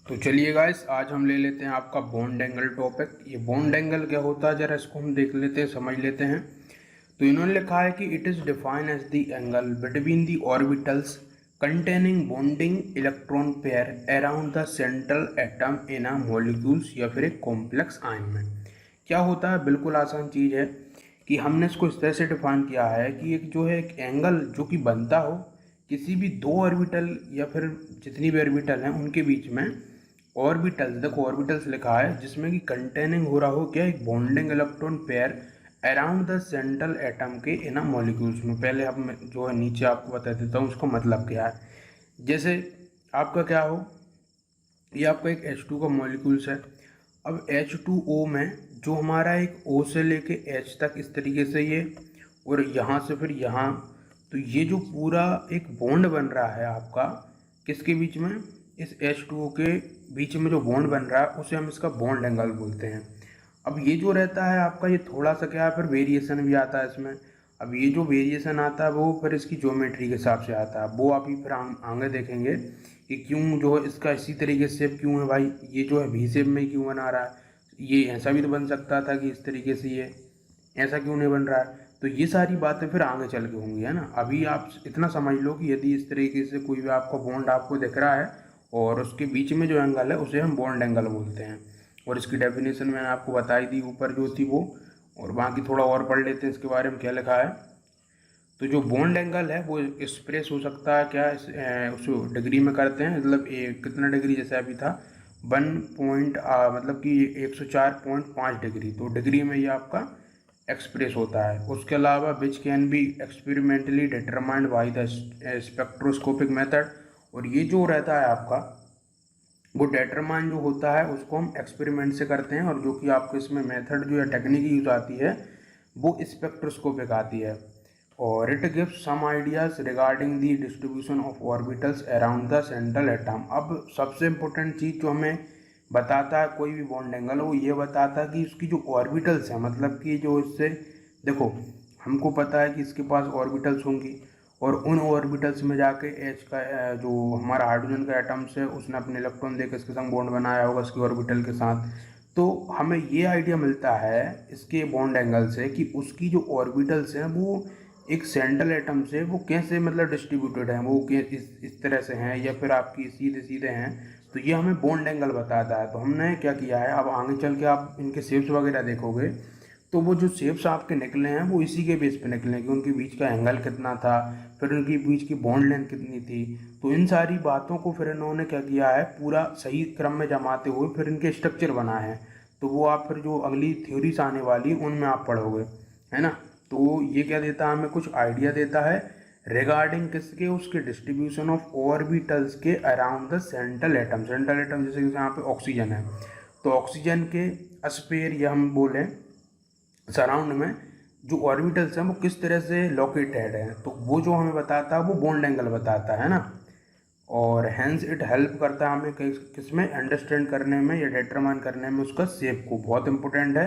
तो चलिए गाइस, आज हम ले लेते हैं आपका बॉन्ड एंगल टॉपिक। ये बॉन्ड एंगल क्या होता है, जरा इसको हम देख लेते हैं, समझ लेते हैं। तो इन्होंने लिखा है कि it is defined as the angle between the orbitals containing bonding electron pair around the central atom in a molecules या फिर एक कॉम्प्लेक्स आयन में। क्या होता है, बिल्कुल आसान चीज़ है कि हमने इसको इस तरह से डिफाइन किया है कि एक जो है एक एंगल जो कि बनता हो किसी भी दो ऑर्बिटल या फिर जितनी भी ऑर्बिटल हैं उनके बीच में। ऑर्बिटल्स, देखो ऑर्बिटल्स लिखा है जिसमें कि कंटेनिंग हो रहा हो क्या, एक bonding electron pair around the central atom के इन अ मॉलिक्यूल्स में। पहले अब मैं जो है नीचे आपको बता देता हूँ उसका मतलब क्या है। जैसे आपका क्या हो, ये आपका एक H2 का मॉलिक्यूल्स है। अब H2O में जो हमारा एक O से लेके H तक इस तरीके से ये, और यहाँ से फिर यहाँ, तो ये जो पूरा एक बॉन्ड बन रहा है आपका किसके बीच में, इस H2O के बीच में जो बॉन्ड बन रहा है उसे हम इसका बॉन्ड एंगल बोलते हैं। अब ये जो रहता है आपका, ये थोड़ा सा क्या है, फिर वेरिएशन भी आता है इसमें। अब ये जो वेरिएशन आता है वो फिर इसकी ज्योमेट्री के हिसाब से आता है, वो आप ही फिर आगे देखेंगे कि क्यों जो है इसका इसी तरीके से शेप क्यों है भाई, ये जो है वी शेप में क्यों बना रहा है। ये ऐसा भी तो बन सकता था कि इस तरीके से, ये ऐसा क्यों नहीं बन रहा है। तो ये सारी बातें फिर आगे चल के होंगी, है ना। अभी आप इतना समझ लो कि यदि इस तरीके से कोई भी आपको बॉन्ड आपको दिख रहा है और उसके बीच में जो एंगल है उसे हम बॉन्ड एंगल बोलते हैं। और इसकी डेफिनेशन मैंने आपको बताई दी ऊपर जो थी वो, और बाकी थोड़ा और पढ़ लेते हैं इसके बारे में क्या लिखा है। तो जो बॉन्ड एंगल है वो एक्सप्रेस हो सकता है क्या, उस डिग्री में करते हैं, मतलब कितना डिग्री, जैसे अभी था 1 मतलब कि 104.5 डिग्री, तो डिग्री में ये आपका एक्सप्रेस होता है। उसके अलावा which can be experimentally determined by the spectroscopic method. और ये जो रहता है आपका, वो डेटरमाइन जो होता है उसको हम एक्सपेरिमेंट से करते हैं, और जो कि आपको इसमें मेथड जो है टेक्निक यूज आती है वो स्पेक्ट्रोस्कोपिक आती है। और it gives some ideas regarding the distribution of orbitals around the central atom. अब सबसे इंपॉर्टेंट चीज़ जो हमें बताता है कोई भी बॉन्ड एंगल, वो ये बताता है कि उसकी जो ऑर्बिटल्स हैं, मतलब कि जो इससे, देखो हमको पता है कि इसके पास ऑर्बिटल्स होंगी, और उन ऑर्बिटल्स में जाके एच का जो हमारा हाइड्रोजन का एटम्स है उसने अपने इलेक्ट्रॉन देकर इसके संग बॉन्ड बनाया होगा इसके ऑर्बिटल के साथ। तो हमें ये आइडिया मिलता है इसके बॉन्ड एंगल से कि उसकी जो ऑर्बिटल्स हैं वो एक सेंट्रल एटम से वो कैसे मतलब डिस्ट्रीब्यूटेड हैं, वो इस तरह से हैं या फिर आपकी सीधे सीधे हैं। तो ये हमें बॉन्ड एंगल बताता है। तो हमने क्या किया है, अब आगे चल के आप इनके शेप्स वगैरह देखोगे तो वो जो शेप्स आपके निकले हैं वो इसी के बेस पे निकले हैं कि उनके बीच का एंगल कितना था, फिर उनके बीच की बॉन्ड लेंथ कितनी थी। तो इन सारी बातों को फिर इन्होंने क्या किया है, पूरा सही क्रम में जमाते हुए फिर इनके स्ट्रक्चर बनाए हैं। तो वो आप फिर जो अगली थ्योरीज आने वाली उनमें आप पढ़ोगे, है ना। तो ये क्या देता है, हमें कुछ आइडिया देता है रिगार्डिंग किसके, उसके डिस्ट्रीब्यूशन ऑफ ऑर्बिटल्स के around the central atom. Central atom जैसे कि यहाँ पे ऑक्सीजन है, तो ऑक्सीजन के स्पेयर या हम बोलें सराउंड में जो ऑर्बिटल्स हैं वो किस तरह से लोकेटेड हैं, तो वो जो हमें बताता है वो बॉन्ड एंगल बताता है ना। और हैंस इट हेल्प करता है हमें किस में अंडरस्टैंड करने में या डिटरमाइन करने में उसका शेप को, बहुत इंपॉर्टेंट है।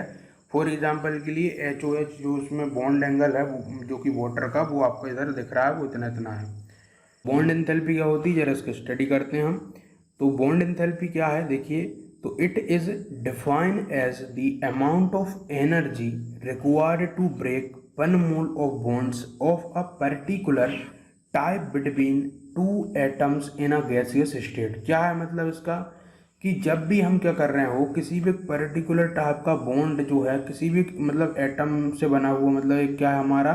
फॉर एग्जांपल के लिए HOH जो उसमें बॉन्ड एंगल है वो जो कि वाटर का, वो आपको इधर दिख रहा है, वो इतना इतना है। बॉन्ड एंथैल्पी क्या होती है, जरा इसको स्टडी करते हैं हम। तो बॉन्ड एंथैल्पी क्या है देखिए, तो it is defined as the amount of energy required to break one mole of bonds of a particular type between two atoms in a gaseous state. क्या है मतलब इसका, कि जब भी हम क्या कर रहे हो, किसी भी पर्टिकुलर टाइप का बॉन्ड जो है किसी भी मतलब एटम से बना हुआ, मतलब एक क्या है हमारा,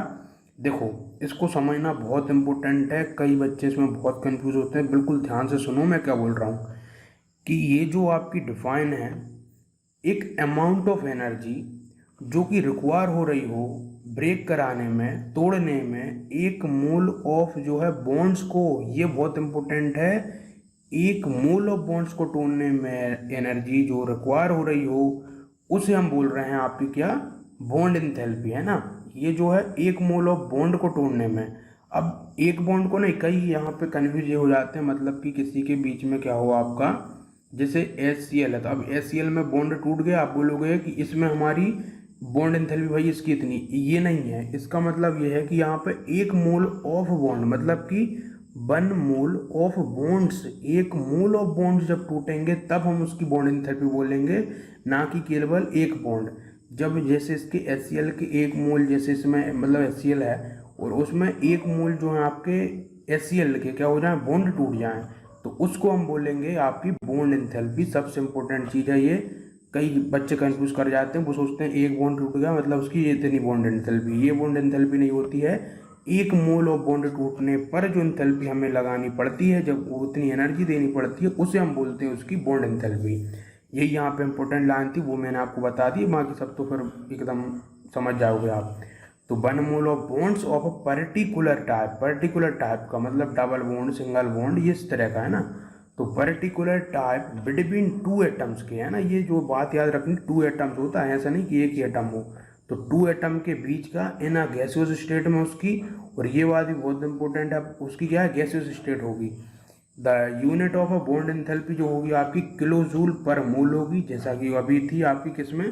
देखो इसको समझना बहुत इंपॉर्टेंट है, कई बच्चे इसमें बहुत कंफ्यूज होते हैं। बिल्कुल ध्यान से सुनो मैं क्या बोल रहा हूँ, कि ये जो आपकी डिफाइन है, एक अमाउंट ऑफ एनर्जी जो कि रिक्वायर हो रही हो ब्रेक कराने में, तोड़ने में, एक मोल ऑफ जो है बॉन्ड्स को, ये बहुत इंपॉर्टेंट है, एक मोल ऑफ बॉन्ड्स को तोड़ने में एनर्जी जो रिक्वायर हो रही हो उसे हम बोल रहे हैं आपकी क्या, बॉन्ड एंथैल्पी, है ना। ये जो है एक मोल ऑफ बॉन्ड को तोड़ने में। अब एक बॉन्ड को नहीं, कई यहाँ पे कन्फ्यूज ये हो जाते हैं, मतलब कि किसी के बीच में क्या हो आपका, जैसे HCl है, तो अब HCl में बॉन्ड टूट गया, आप बोलोगे कि इसमें हमारी बॉन्ड एंथैल्पी भाई इसकी इतनी, ये नहीं है। इसका मतलब ये है कि यहाँ पे एक मोल ऑफ बॉन्ड, मतलब कि वन मोल ऑफ बॉन्ड्स, एक मोल ऑफ बॉन्ड्स जब टूटेंगे तब हम उसकी बॉन्ड एंथैल्पी बोलेंगे, ना कि केवल एक बॉन्ड। जब जैसे इसके HCl के एक मोल, जैसे इसमें मतलब HCl है और उसमें एक मोल जो है आपके HCl के क्या हो जाए, बॉन्ड टूट जाए, तो उसको हम बोलेंगे आपकी बॉन्ड एंथैल्पी। सबसे इम्पोर्टेंट चीज़ है ये। कई बच्चे कंफ्यूज कर जाते हैं, वो सोचते हैं एक बॉन्ड टूट गया मतलब उसकी ये इतनी बॉन्ड एंथैल्पी। ये बॉन्ड एंथैल्पी नहीं होती है। एक मोल ऑफ बॉन्ड टूटने पर जो एंथैल्पी हमें लगानी पड़ती है, जब वो उतनी एनर्जी देनी पड़ती है, उसे हम बोलते हैं उसकी बॉन्ड एंथैल्पी। यही यहाँ पे इंपॉर्टेंट लाइन थी, वो मैंने आपको बता दी, बाकी सब तो फिर एकदम समझ जाओगे आप। तो one mole of bonds of a particular type, particular type का मतलब डबल बॉन्ड, सिंगल बॉन्ड, ये इस तरह का है ना। तो particular type between two atoms के, है ना, ये जो बात याद रखनी, टू एटम्स होता है, ऐसा नहीं कि एक ही एटम हो। तो टू एटम के बीच का इन अ गैसियस स्टेट में उसकी, और ये बात भी बहुत इंपॉर्टेंट है, उसकी क्या है, गैसियस स्टेट होगी। The unit of a bond enthalpy जो होगी आपकी किलो जूल पर मोल होगी, जैसा कि अभी थी आपकी किसमें,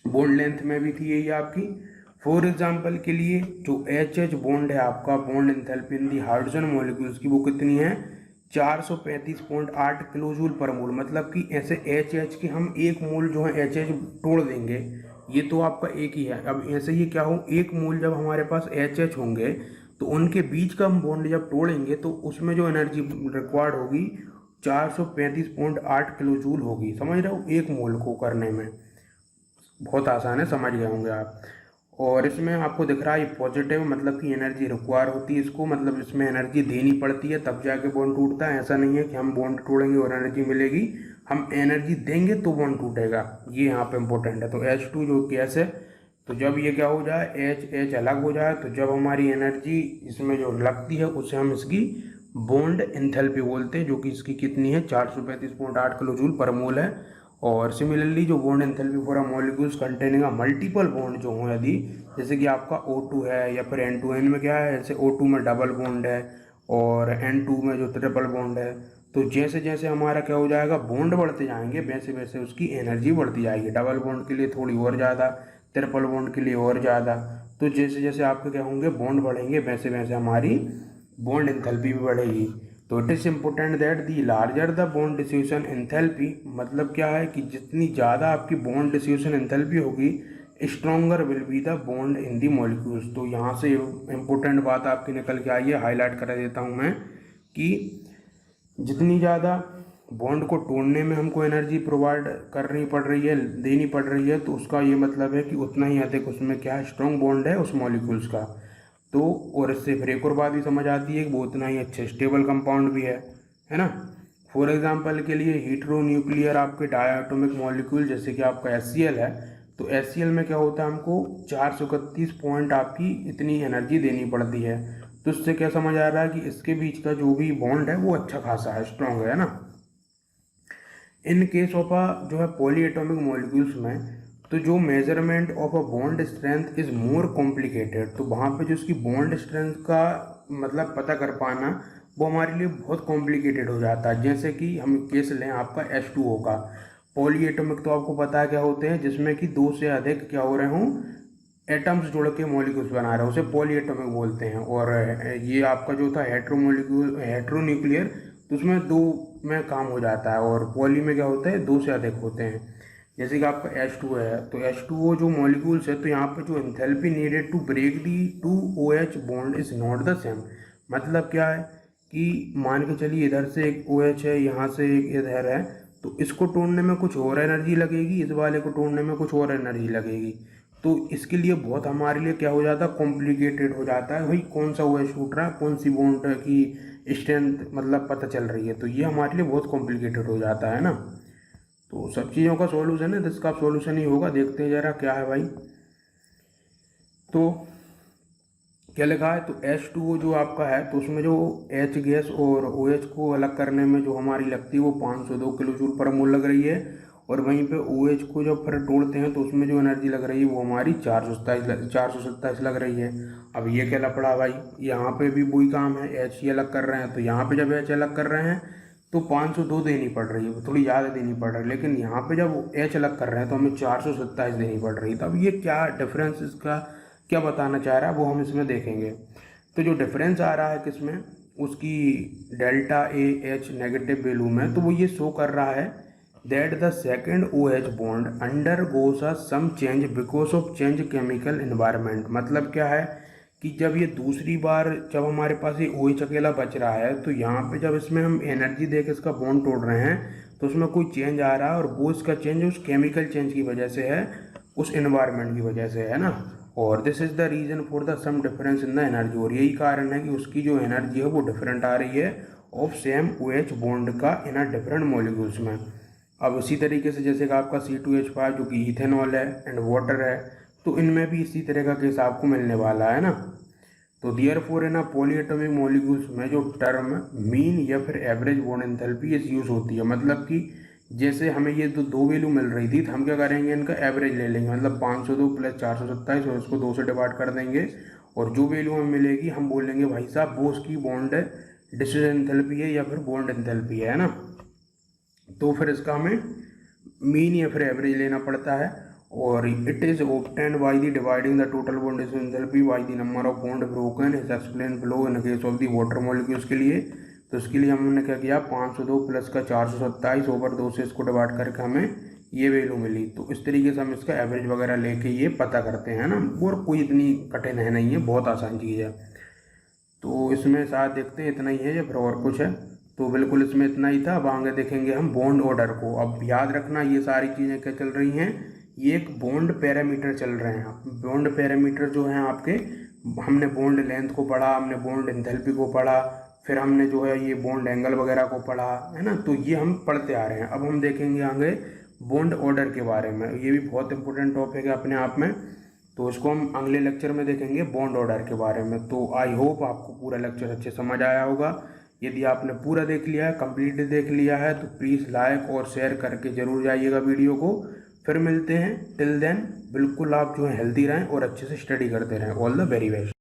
बॉन्ड लेंथ में भी थी यही आपकी। फॉर एग्जांपल के लिए जो एच बॉन्ड है आपका, bond enthalpy in the hydrogen molecules की, वो कितनी है, 435.8 किलो जूल पर मोल। मतलब कि ऐसे एच के हम एक मोल जो है एच तोड़ देंगे, ये तो आपका एक ही है। अब ऐसे ही क्या हो, एक मोल जब हमारे पास एच होंगे तो उनके बीच का हम बॉन्ड जब तोड़ेंगे तो उसमें जो एनर्जी रिक्वायर्ड होगी 435.8 किलो जूल होगी। समझ रहे हो, एक मोल को करने में बहुत आसान है, समझ गए होंगे आप। और इसमें आपको दिख रहा है ये पॉजिटिव, मतलब कि एनर्जी रिक्वायर होती है इसको, मतलब इसमें एनर्जी देनी पड़ती है तब जाके बॉन्ड टूटता है। ऐसा नहीं है कि हम बॉन्ड तोड़ेंगे और एनर्जी मिलेगी, हम एनर्जी देंगे तो बॉन्ड टूटेगा। ये यहाँ पे इम्पोर्टेंट है। तो H2 जो गैस है, तो जब ये क्या हो जाए, एच अलग हो जाए, तो जब हमारी एनर्जी इसमें जो लगती है उसे हम इसकी बॉन्ड एंथैल्पी बोलते हैं, जो कि इसकी कितनी है, 435.8 किलो जूल पर मोल है। और सिमिलरली जो bond enthalpy for a molecules containing a multiple bond जो हो, यदि जैसे कि आपका O2 है या फिर N2N में क्या है, जैसे O2 में डबल बॉन्ड है और N2 में जो ट्रिपल बॉन्ड है, तो जैसे जैसे हमारा क्या हो जाएगा, बॉन्ड बढ़ते जाएंगे, वैसे वैसे उसकी एनर्जी बढ़ती जाएगी। डबल बॉन्ड के लिए थोड़ी और ज़्यादा, ट्रिपल बॉन्ड के लिए और ज़्यादा। तो जैसे जैसे आपके क्या होंगे, बॉन्ड बढ़ेंगे, वैसे वैसे हमारी बॉन्ड एंथैल्पी भी बढ़ेगी। तो it is important that the larger the bond diffusion enthalpy, मतलब क्या है कि जितनी ज़्यादा आपकी बॉन्ड डिफ्यूजन एंथैल्पी होगी, stronger will be the bond in the molecules. तो यहाँ से इम्पोर्टेंट बात आपकी निकल के आई है, हाईलाइट कर देता हूँ मैं, कि जितनी ज़्यादा बॉन्ड को तोड़ने में हमको एनर्जी प्रोवाइड करनी पड़ रही है, देनी पड़ रही है, तो उसका ये मतलब है कि उतना ही अधिक उसमें क्या है, स्ट्रॉन्ग बॉन्ड है उस मॉलिक्यूल्स का। तो और इससे फिर एक और बात भी समझ आती है कि वो उतना ही अच्छे स्टेबल कंपाउंड भी है ना। फॉर एग्जांपल के लिए हीट्रो न्यूक्लियर आपके डायटोमिक मॉलिक्यूल, जैसे कि आपका HCl है, तो HCl में क्या होता है, हमको 431 पॉइंट आपकी इतनी एनर्जी देनी पड़ती है। तो इससे क्या समझ आ रहा है कि इसके बीच का जो भी बॉन्ड है वो अच्छा खासा है, स्ट्रॉन्ग है ना। इन केस ऑफ अ जो है पॉली एटॉमिक मॉलिक्यूल्स में, तो जो measurement of a bond strength is more complicated, तो वहाँ पे जो उसकी बॉन्ड स्ट्रेंथ का मतलब पता कर पाना वो हमारे लिए बहुत कॉम्प्लिकेटेड हो जाता है। जैसे कि हम केस लें आपका H2O का। पॉली एटॉमिक तो आपको पता है क्या होते हैं, जिसमें कि दो से अधिक क्या हो रहे हों, एटम्स जोड़ के मॉलिक्यूल्स बना रहे हैं, उसे पॉली एटॉमिक बोलते हैं। और ये आपका जो था हेट्रो न्यूक्लियर, तो उसमें दो में काम हो जाता है, और पॉली में क्या होता है, दो से अधिक होते हैं। जैसे कि आपका H2 है, तो H2O जो मॉलिक्यूल्स है, तो यहाँ पर जो enthalpy needed to break the two OH bond is not the same. मतलब क्या है कि मान के चलिए इधर से एक OH है, यहाँ से एक इधर है, तो इसको तोड़ने में कुछ और एनर्जी लगेगी, इस वाले को तोड़ने में कुछ और एनर्जी लगेगी। तो इसके लिए बहुत हमारे लिए क्या हो जाता है, कॉम्प्लिकेटेड हो जाता है, भाई कौन सा OH टूट रहा है, कौन सी बॉन्ड की स्ट्रेंथ मतलब पता चल रही है, तो ये हमारे लिए बहुत कॉम्प्लिकेटेड हो जाता है ना। तो सब चीज़ों का सॉल्यूशन है, इसका सॉल्यूशन ही होगा। देखते हैं ज़रा क्या है भाई। तो क्या लिखा है, तो H2O जो आपका है, तो उसमें जो H गैस और OH को अलग करने में जो हमारी लगती है वो 502 किलो जूल पर मोल लग रही है। और वहीं पे OH को जब फिर तोड़ते हैं तो उसमें जो एनर्जी लग रही है वो हमारी 427 लग रही है। अब ये क्या लपड़ा भाई, यहाँ पे भी वही काम है, H ही अलग कर रहे हैं, तो यहाँ पे जब H अलग कर रहे हैं तो 502 देनी पड़ रही है, थोड़ी ज़्यादा देनी पड़ रही है, लेकिन यहाँ पे जब H अलग कर रहे हैं तो हमें 427 देनी पड़ रही है। तो अब ये क्या डिफरेंस, इसका क्या बताना चाह रहा है वो हम इसमें देखेंगे। तो जो डिफरेंस आ रहा है किसमें, उसकी delta A H negative value में, तो वो ये शो कर रहा है that the second O H bond under a some change because of change chemical environment. मतलब क्या है कि जब ये दूसरी बार जब हमारे पास ये ओ एच अकेला बच रहा है, तो यहाँ पे जब इसमें हम एनर्जी दे के इसका बॉन्ड तोड़ रहे हैं तो उसमें कोई चेंज आ रहा है, और वो इसका चेंज उस केमिकल चेंज की वजह से है, उस इन्वायरमेंट की वजह से है ना। और this is the reason for the some difference in the energy, और यही कारण है कि उसकी जो एनर्जी है वो डिफरेंट आ रही है of same O H bond का इन अ डिफरेंट मॉलिक्यूल्स में। अब इसी तरीके से जैसे कि आपका C2H5 जो कि इथेनॉल है एंड वाटर है, तो इनमें भी इसी तरह का केस आपको मिलने वाला है ना। तो दियर फोर है ना पॉलीएटॉमिक मॉलिक्यूल्स में जो टर्म मीन या फिर एवरेज बॉन्ड एंथैल्पी इस यूज़ होती है। मतलब कि जैसे हमें ये दो वैल्यू मिल रही थी, तो हम क्या करेंगे, इनका एवरेज ले लेंगे, मतलब 502 प्लस 427 और इसको 2 से डिवाइड कर देंगे, और जो वैल्यू हमें मिलेगी हम बोलेंगे भाई साहब वो उसकी बॉन्ड डिस्टेंस एंथैल्पी है या फिर बॉन्ड एंथैल्पी है ना। तो फिर इसका हमें मीन या फिर एवरेज लेना पड़ता है, और it is obtained by the dividing the total bond enthalpy by the number of bond broken is explain below in case of the water molecules के लिए। तो इसके लिए हमने क्या किया, 502 प्लस का 427 ओवर 2 से इसको डिवाइड करके हमें ये वैल्यू मिली। तो इस तरीके से हम इसका एवरेज वगैरह लेके ये पता करते हैं ना, और कोई इतनी कठिन है नहीं है, बहुत आसान चीज़ है। तो इसमें शायद देखते हैं इतना ही है या फिर और कुछ है। तो बिल्कुल इसमें इतना ही था। अब आगे देखेंगे हम बॉन्ड ऑर्डर को। अब याद रखना ये सारी चीज़ें क्या चल रही हैं, ये एक बॉन्ड पैरामीटर चल रहे हैं। बॉन्ड पैरामीटर जो हैं आपके, हमने बॉन्ड लेंथ को पढ़ा, हमने बॉन्ड एंथैल्पी को पढ़ा, फिर हमने जो है ये बॉन्ड एंगल वगैरह को पढ़ा है ना। तो ये हम पढ़ते आ रहे हैं। अब हम देखेंगे आगे बॉन्ड ऑर्डर के बारे में। ये भी बहुत इंपॉर्टेंट टॉपिक है अपने आप में, तो इसको हम अगले लेक्चर में देखेंगे बॉन्ड ऑर्डर के बारे में। तो आई होप आपको पूरा लेक्चर अच्छे समझ आया होगा। यदि आपने पूरा देख लिया है, कंप्लीटली देख लिया है, तो प्लीज़ लाइक और शेयर करके ज़रूर जाइएगा वीडियो को। फिर मिलते हैं, टिल देन बिल्कुल आप जो है हेल्दी रहें और अच्छे से स्टडी करते रहें। All the very best.